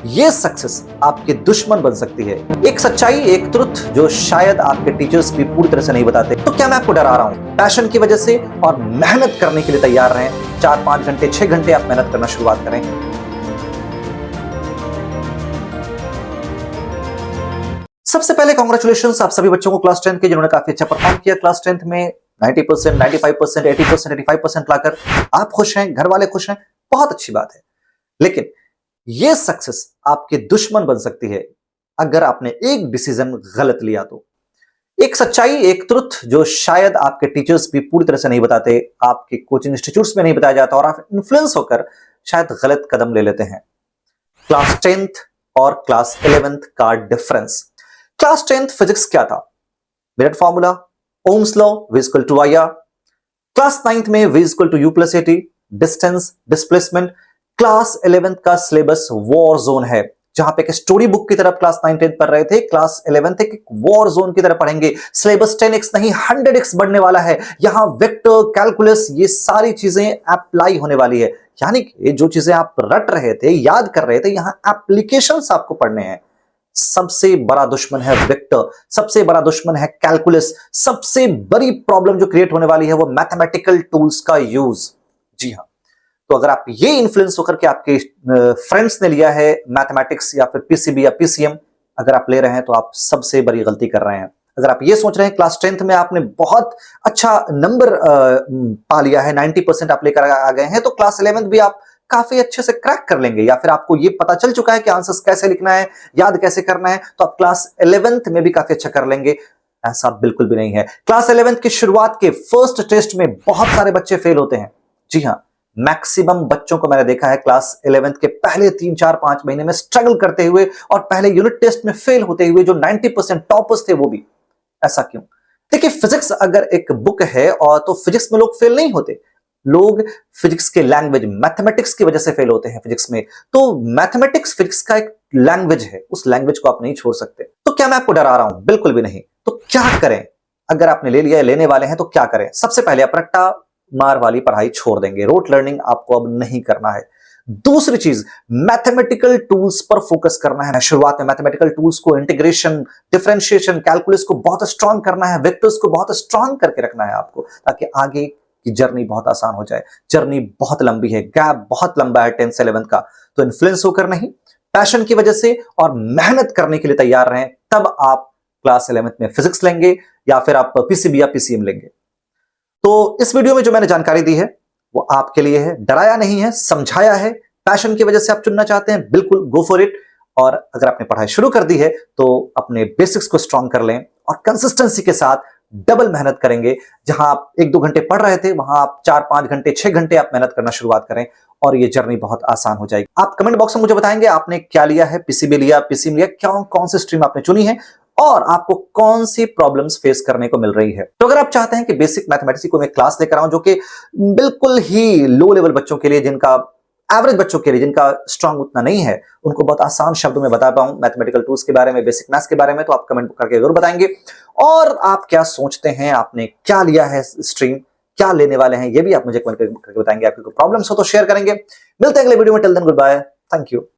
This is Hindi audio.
ये सक्सेस आपके दुश्मन बन सकती है। एक सच्चाई, एक ट्रुथ जो शायद आपके टीचर्स भी पूरी तरह से नहीं बताते। तो क्या मैं आपको डरा रहा हूं? पैशन की वजह से और मेहनत करने के लिए तैयार रहें। 4-5 घंटे 6 घंटे आप मेहनत करना शुरुआत करें। सबसे पहले कांग्रेचुलेशंस आप सभी बच्चों को क्लास 10 के जिन्होंने काफी अच्छा परफॉर्म किया क्लास 10 में 90%, 95%, 80%, 85% लाकर आप खुश हैं, घर वाले खुश हैं, बहुत अच्छी बात है। लेकिन ये सक्सेस आपके दुश्मन बन सकती है अगर आपने एक डिसीजन गलत लिया तो। एक सच्चाई, एक ट्रुथ जो शायद आपके टीचर्स भी पूरी तरह से नहीं बताते, आपके कोचिंग इंस्टीट्यूट्स में नहीं बताया जाता और आप इन्फ्लुएंस होकर शायद गलत कदम ले लेते हैं। क्लास 10th और क्लास 11th का डिफरेंस। क्लास 10th फिजिक्स क्या था? Minute formula, Ohm's law, V equal to IR। Class 9th में V equal to U plus AT, distance, displacement. Class 11th का सिलेबस वॉर जोन है, जहां पे एक स्टोरी बुक की तरफ क्लास 9 10 पढ़ रहे थे, क्लास 11th एक वॉर जोन की तरफ पढ़ेंगे। सिलेबस 10x नहीं 100x बढ़ने वाला है। यहां वेक्टर, कैलकुलस, ये सारी चीजें अप्लाई होने वाली है। यानी कि जो चीजें आप रट रहे थे, याद कर रहे थे, यहां एप्लीकेशंस आपको पढ़ने हैं। सबसे बड़ा दुश्मन है वेक्टर, सबसे बड़ा दुश्मन है कैलकुलस, सबसे बड़ी प्रॉब्लम जो क्रिएट होने वाली है वो मैथमेटिकल टूल्स का यूज। जी हां, तो अगर आप ये इन्फ्लुएंस होकर के आपके फ्रेंड्स ने लिया है मैथमेटिक्स या फिर पीसीबी या पीसीएम, अगर आप ले रहे हैं तो आप सबसे बड़ी गलती कर रहे हैं। अगर आप ये सोच रहे हैं क्लास 10th में आपने बहुत अच्छा नंबर पा लिया है, 90% आप लेकर आ गए हैं, तो क्लास 11th भी आप काफी अच्छे से क्रैक कर लेंगे, या फिर आपको ये पता चल चुका है कि आंसर्स कैसे लिखना है, याद कैसे करना है, तो आप क्लास 11th में भी काफी अच्छा कर लेंगे। ऐसा बिल्कुल भी नहीं है। क्लास 11th की शुरुआत के फर्स्ट टेस्ट में बहुत सारे बच्चे फेल होते हैं। जी हाँ, मैक्सिमम बच्चों को मैंने देखा है क्लास 11th के पहले 3-4-5 महीने में स्ट्रगल करते हुए और पहले यूनिट टेस्ट में फेल होते हुए, जो 90% टॉपर्स थे वो भी। ऐसा क्यों? देखिए, फिजिक्स अगर एक बुक है और तो फिजिक्स में लोग फेल नहीं होते। लोग फिजिक्स के लैंग्वेज, मैथमेटिक्स की वजह से फेल होते हैं फिजिक्स में। तो मैथमेटिक्स फिजिक्स का एक लैंग्वेज है, उस लैंग्वेज को आप नहीं छोड़ सकते। तो क्या मैं आपको डरा रहा हूं? बिल्कुल भी नहीं। तो क्या करें? अगर आपने ले लिया है, लेने वाले हैं, तो क्या करें? सबसे पहले आप रट्टा मार वाली पढ़ाई छोड़ देंगे। रोट लर्निंग आपको अब नहीं करना है। दूसरी चीज, मैथमेटिकल टूल्स पर फोकस करना है। शुरुआत में मैथमेटिकल टूल्स को, इंटीग्रेशन, डिफरेंशिएशन, कैलकुलस को बहुत स्ट्रांग करना है, वेक्टर्स को बहुत स्ट्रांग करके रखना है आपको, ताकि आगे की जर्नी बहुत आसान हो जाए। जर्नी बहुत लंबी है, गैप बहुत लंबा है 10th से 11th का। तो इन्फ्लुएंस होकर नहीं, पैशन की वजह से और मेहनत करने के लिए तैयार रहें, तब आप क्लास 11th में फिजिक्स लेंगे या फिर आप पीसीबी या पीसीएम लेंगे। तो इस वीडियो में जो मैंने जानकारी दी है वो आपके लिए है, डराया नहीं है, समझाया है। पैशन की वजह से आप चुनना चाहते हैं, बिल्कुल गो फॉर इट। और अगर आपने पढ़ाई शुरू कर दी है तो अपने बेसिक्स को स्ट्रांग कर लें और कंसिस्टेंसी के साथ डबल मेहनत करेंगे। जहां आप 1-2 घंटे पढ़ रहे थे, वहां आप 4-5 घंटे 6 घंटे आप मेहनत करना शुरुआत करें और ये जर्नी बहुत आसान हो जाएगी। आप कमेंट बॉक्स में मुझे बताएंगे आपने क्या लिया है, पीसीबी लिया, पीसीएम लिया, कौन सी स्ट्रीम आपने चुनी है और आपको कौन सी प्रॉब्लम्स फेस करने को मिल रही है। तो अगर आप चाहते हैं कि बेसिक मैथमेटिक्स को मैं क्लास लेकर आऊं जो कि बिल्कुल ही लो लेवल बच्चों के लिए, जिनका एवरेज बच्चों के लिए, जिनका स्ट्रांग उतना नहीं है, उनको बहुत आसान शब्दों में बता पाऊं मैथमेटिकल टूल्स के बारे में, बेसिक मैथ्स के बारे में, तो आप कमेंट करके जरूर बताएंगे। और आप क्या सोचते हैं, आपने क्या लिया है स्ट्रीम, क्या लेने वाले हैं, ये भी आप मुझे कमेंट करके बताएंगे। आपकी कोई प्रॉब्लम्स हो तो शेयर करेंगे। मिलते हैं अगले वीडियो में। Till then good bye, thank you.